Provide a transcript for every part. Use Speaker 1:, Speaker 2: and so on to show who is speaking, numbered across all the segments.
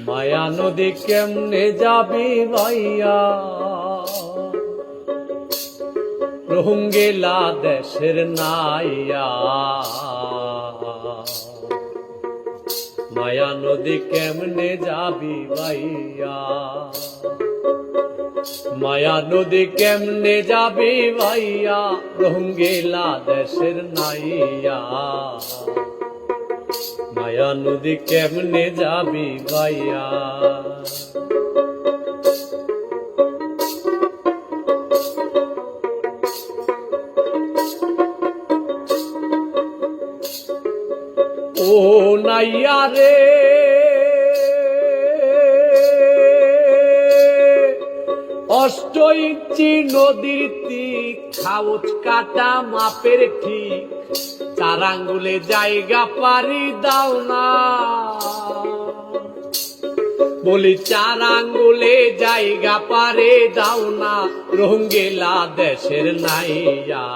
Speaker 1: মায়া নদী কেমনে যাবি ভাইয়া, রঙ্গিলা দেশের নাইয়া। মায়া নদী কেমনে যাবি ভাইয়া, মায়া নদী কেমনে যাবি ভাইয়া, রঙ্গিলা দেশের নাইয়া। মায়া নদী কেমনে যাবি ভাইয়া। ও নাইয়া রে অষ্ট ইঞ্চি নদীর তীর, খাউচ কাটা মাপের ঠিক, 4 আঙ্গুলে জায়গা পারি দাও না। বলি 4 আঙ্গুলে জায়গা পারে দাও না, রঙ্গিলা দেশের নাইয়া।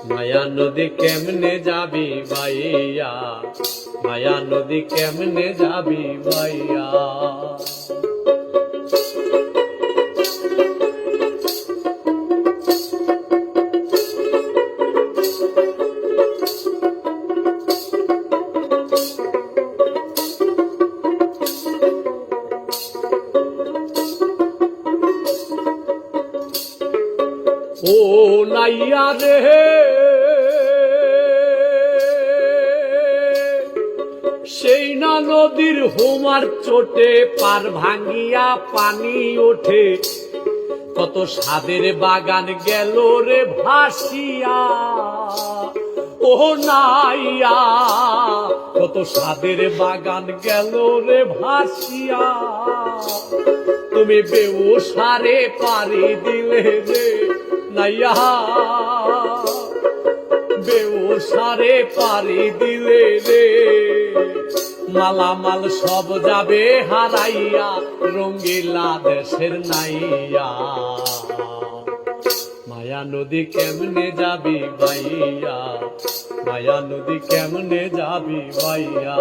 Speaker 1: মায়া নদী কেমনে যাবি ভাইয়া, মায়া নদী কেমনে যাবি ভাইয়া। ও নাইয়া রে সেই না নদীর হোমার চোটে, পার ভাঙ্গিয়া পানি ওঠে, কত সাদের বাগান গেল রে ভাসিয়া। ও নাইয়া কত সাদের বাগান গেল রে ভাসিয়া। তুমি বেউসারে পারি দিলে রে নাইয়া, বেউসারে পারি দিলে রে। মালামাল সব যাবে হারাইয়া, রঙ্গিলা দেশের নাইয়া। মায়া নদী কেমনে যাবি ভাইয়া, মায়া নদী কেমনে যাবি ভাইয়া।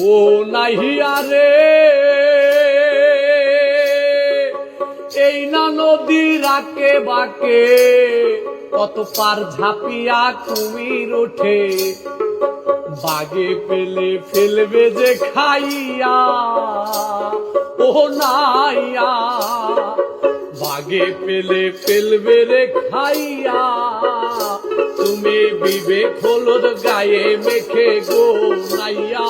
Speaker 1: ও নাহিয়া রে এই না নদী রাকে বাকে, কত পার ঝাঁপিয়া কুমির ওঠে, বাগে পেলে ফেলবে যে খাইয়া। ও নাইয়া বাগে পেলে ফেলবে রে খাইয়া। তুমি বিবেক হলুদ গায়ে মেখে গো নাইয়া,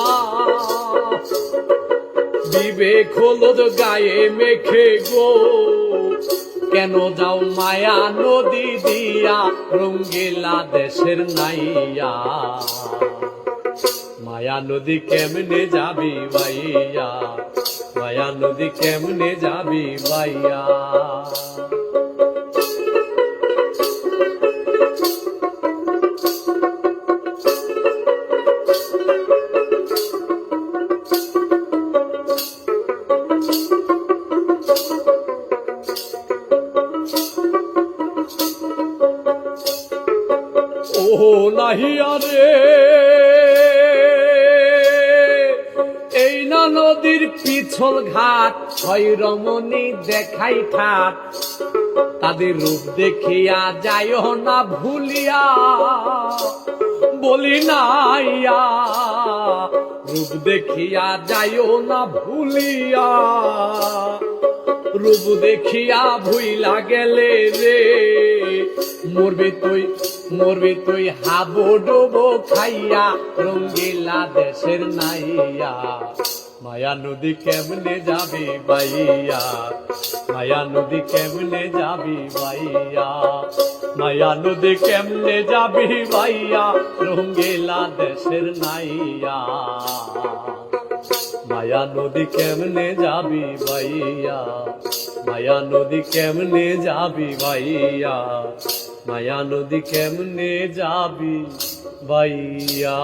Speaker 1: বিবেক হলুদ গায়ে মেখে গো, কেন যাও মায়া নদী দিয়া, রঙ্গিলা দেশের নাইয়া। মায়া নদী কেমনে যাবি ভাইয়া, মায়া নদী কেমনে যাবি ভাইয়া। ও নাহিয়া রে এই না নদীর পিছল ঘাট, ছয় রমণী দেখাই ঠাট, তাদের রূপ দেখিয়া যাইও না ভুলিয়া। বলি নাইয়া রূপ দেখিয়া যাইও না ভুলিয়া। রূপ দেখিয়া ভুইলা গেলে রে, মরবি তুই হাবো ডোবো খাইয়া, রঙ্গিলা দেশের নাইয়া। মায়া নদী কেমনে যাবি ভাইয়া, মায়া নদী কেমনে যাবি ভাইয়া, মায়া নদী কেমনে যাবি ভাইয়া, রঙ্গিলা দেশের নাইয়া। মায়া নদী কেমনে যাবি ভাইয়া, মায়া নদী কেমনে যাবি ভাইয়া, মায়া নদী কেমনে যাবি বাইয়া।